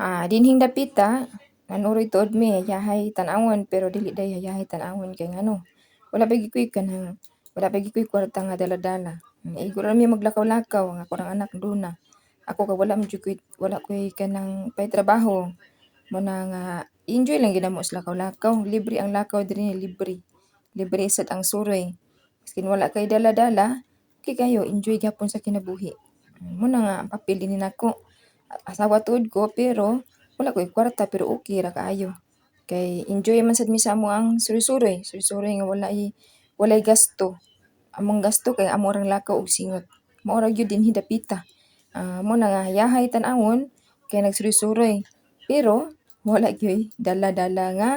Dinhing dapita, nanuroy tuod mi yahay tan-awon pero dili day yahay tan-awon kay ngano, wala pa gyud ko'y kwarta nga dala-dala. Igo ra mi maglakaw-lakaw nga ako rang anak duna. Ako kay wala ko'y kanang trabaho. Muna nga enjoy lang gyud namo sa lakaw-lakaw, libre ang lakaw diri libre. Libre sad ang suroy. Maskin wala kay dala-dala, okay kayo enjoy gyapon sa kinabuhi. Muna nga ang papel dinhi nako. Asawa tuod ko pero wala ko'y kwarta pero okay ra kaayo. Kay enjoy man sad mi sa amoang suroy-suroy, suroy-suroy nga walay gasto. Among gasto kay amo rang lakaw og singot. Mao ra gyud dinhi dapita. Muna nga yahay tan-awon kay nagsuroy-suroy. Pero wala gyud dala-dala nga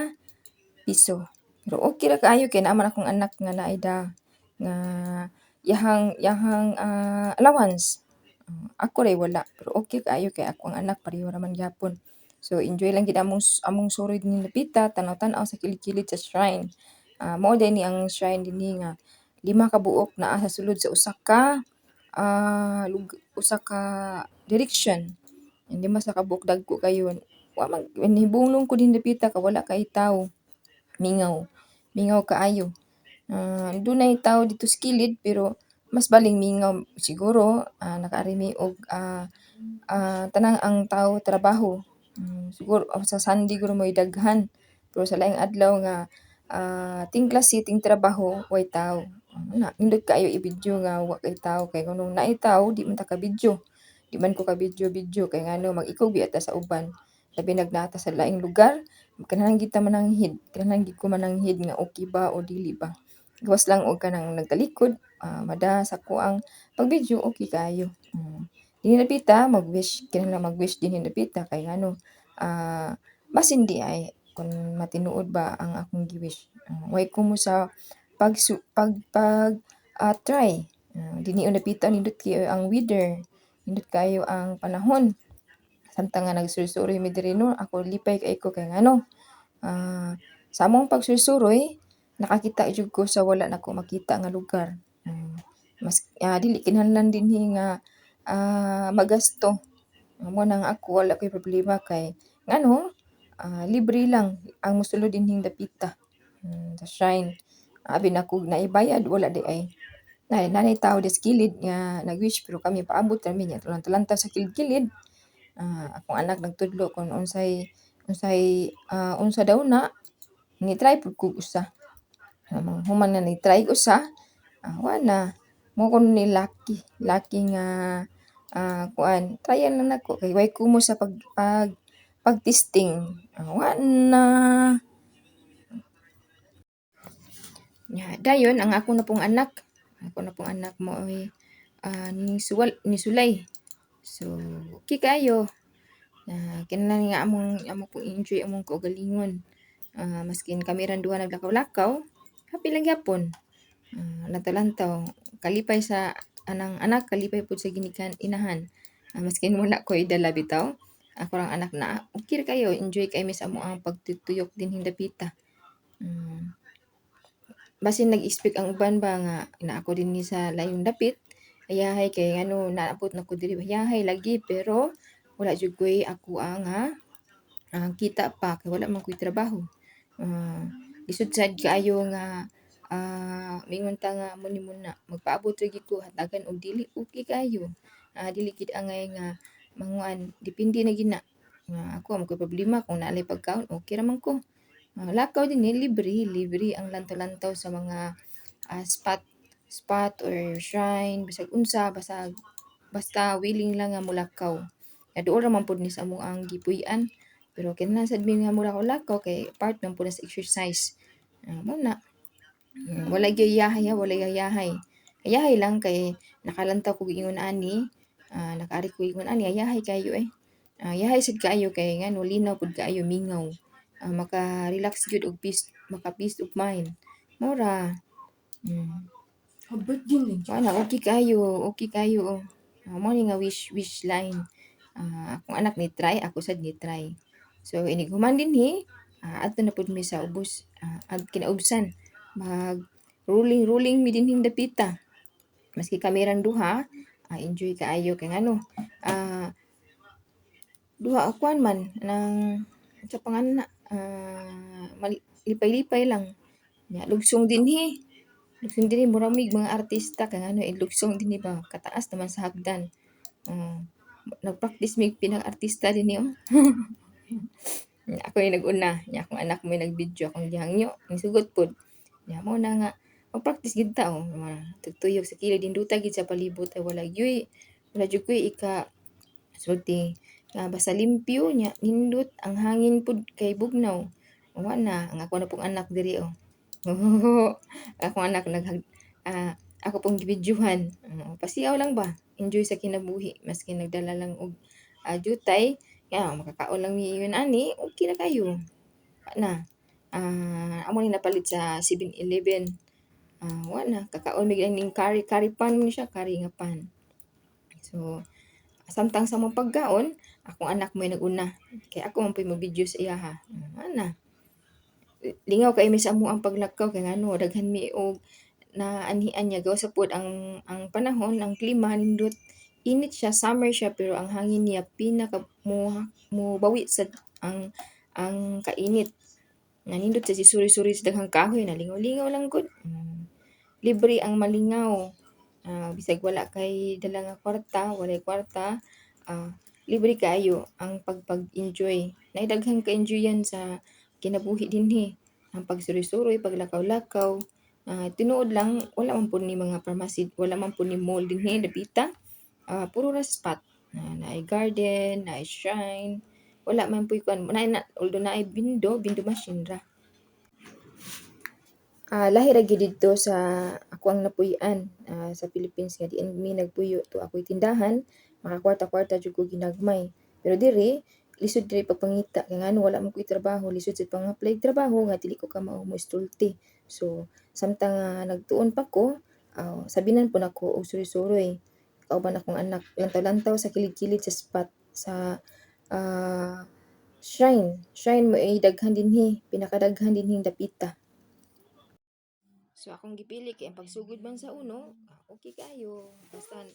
piso. Pero okay ra kaayo kay naa man akong anak nga naay nga yahang allowance. Ako ray wala pero okay kaayo kay ako ang anak pareho ra man gyapon. So enjoy lang gid among suroy dinhi dapita, tanaw-tanaw sa kilid-kilid sa shrine. Mao dinhi ang shrine dinhi nga 5 ka buok naa sa sulod sa usa ka direction. Ang 5 sa kabuok dagko kayo. Wa man nahibulong ko dinhi dapita kay wala kay tawo. Mingaw. Mingaw kaayo. Dunay tawo dito sa kilid pero mas baling mingaw siguro nakaari mi og tanang ang tawo trabaho. Siguro sa Sunday siguro mo'y daghan. Pero sa laing adlaw nga ting klase ting trabaho way tawo. Nindot kaayo i-video nga wa kay tawo kay kunong naay tawo di man ta ka-video. Di man ko ka-video-video kay ngano mag-ikog biya ta sa uban. Labi nagnata sa laing lugar, kinahanglan gid ta mananghid. Kinahanglan gid ko mananghid nga okay ba o dili ba. Gawas lang og kanang nagtalikod, mada sa ko ang pag-video okay kaayo. Dinhi dapita mag-wish, kinahanglan mag-wish dinhi dapita kay ngano basin di ay kung matinuod ba ang akong gi-wish. Way ko mo sa try. Dinhi dapita nindot kayo ang weather, nindot kayo ang panahon. Samtang nga nagsuroy-suroy mi diri no, ako lipay kay ko kay ngano. Sa among pagsuroy-suroy, nakakita jud ko sa wala nako makita nga lugar. Dili kinahanglan dinhi nga magasto. Amo nang ako wala ko'y problema kay ngano libre lang ang mosulod dinhing dapita sa shrine. Abi na kog naibayad wala di ay. Nanay tawo des kilid nga nag-wish pero kami paabot kami niya tulang-tulantaw sa kilid-kilid. Akong anak nagtudlo kung unsa daw na ni-try pud ko usa. Human na ni-try usa, wa na. Mo ko ni lucky nga tryan lang nako kay way kumo sa pag-testing. Wa na. Dayon ang ako na pong anak mao'y ni Sulay. So okay kaayo. Kinahanglan nga amo pong enjoy among kaugalingon. Maskin kami ran duha naglakaw-lakaw, happy lang gyapon. Lantaw-lantaw, kalipay sa anang anak, kalipay pud sa ginikan inahan. Maskin wala ko'y dala bitaw, ako rang anak na, okay ra kayo, enjoy kay mi sa amo ang pagtuyok dinhing dapita. Basin nag-expect ang uban ba nga na ako dinhi sa layong dapit, ayahay kay ngano naabot na ko diri ayahay lagi pero wala jud ko'y ako nga kita pa kay wala man ko'y trabaho. Lisod sad kaayo nga mingon ta nga muna magpaabot ra gid ko hatagan og dili okay kaayo. Dili gid angay nga manguan depende na gid na. Ako amo ko'y problema kung naalay pagkaon okay ra man ko. Lakaw dinhi libre ang lantaw-lantaw sa mga spot or shrine bisag unsa basta willing lang nga molakaw. Duol ra man pud ni sa amo ang gipuy-an. Pero kinahanglan sad mi nga molakaw-lakaw kay part man pud sa exercise. Muna. Wala gyud yahay wala yahay. Yahay lang kay nakalantaw ko ingon ani. Nakaari ko ingon ani yahay kayo yahay sad kaayo kay ngano linaw pud kaayo mingaw. Maka-relax gyud og maka-peace of mind. Mura. Wala okay kayo. Mao ni nga wish line. Akong anak ni try, ako sad ni try. So inig human dinhi, adto na pud mi sa ubos kinaubsan. Mag rolling mi dinhing dapita. Maski kami rang duha, enjoy kaayo kay ngano duha ka kuan man nang sa panganna, lipay-lipay lang. Nya lugsong dinhi. Lugsong dinhi murag mig mga artista kay ngano lugsong dinhi ba kataas naman sa hagdan. Oh, nag-practice mig pinaka-artista dinhi oh. Nya ako yung nag-una, nya akong anak mo yung nag-video, akong gihangyo, nisugot pod. Nya mo na nga, mag-practice gid ta oh, tugtuyok sa kilid, hinduta gid sa palibot ay wala jud koy sulti nga basta limpyo nya nindot ang hangin pod kay bugnaw. Wa na, ang ako na pong anak diri oh. Akong anak ako pong gibidyohan, pasiyaw lang ba, enjoy sa kinabuhi maski nagdala lang og jutay, makakaon lang mi yun ani, okey na kayo. Wa na, amo ni napalit sa 7-Eleven, wa na kakaon mi ning curry pan man siya, curry nga pan. So, samtang sa mong pagkaon, akong anak mo'y nag-una, kay ako man po'y mo-video sa iyaha, ana. Lingaw kaayo mi sa amoang paglakaw kay ngano daghan mi og naanhian niya gawas sa pod ang panahon, ang klima nindot init siya, summer siya pero ang hangin niya pinaka mobawi sad ang kainit. Nindot siya sisuri-suri sa daghang kahoy nalingaw-lingaw lang gud. Libre ang malingaw. Bisag wala kay dala nga kwarta, walay kwarta, libre kaayo ang pag-enjoy. Naay daghang ka-enjoyan sa kinabuhi dinhi. Ang pagsuri-suroy, paglakaw-lakaw. Tinuod lang wala man pud ni mga pharmacy, wala man pud ni mall dinhi dapita. Puro ra spot. Naay garden, naay shrine, wala man puy kuan, although naay bindo machine ra. Lahi ra gyud didto sa ako ang napuy-an sa Philippines nga diin mi nagpuyo to ako'y tindahan, makakwarta-kwarta jud ko ginagmay. Pero diri, lisod diri pagpangita kay ngano wala man ko'y trabaho, lisod sa pang-apply trabaho nga dili ko kamao moistulti. So, samtang nagtuon pa ko, sabinan po nako og suroy-suroy. Kauban akong anak, lantaw-lantaw sa kilid-kilid sa spot sa shrine. Shrine mo ay daghan dinhi, pinakadaghan dinhing dapita. So akong gipili kay ang pagsugod man sa uno, okay kayo. Basta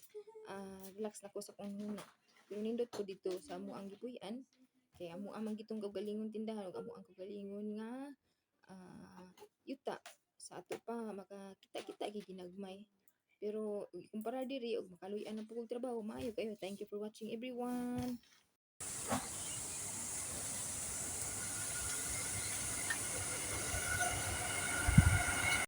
relax na ko sa kung huna. Pero nindot ko dito sa amo ang gipuy-an kay amo amang gitong kagalingon tindahan ug amo ang kagalingon nga yuta sa ato pa makakita-kita gyud ginagmay. Pero kumpara diri og makaluy-an ang pugong trabaho, maayo kayo. Thank you for watching everyone.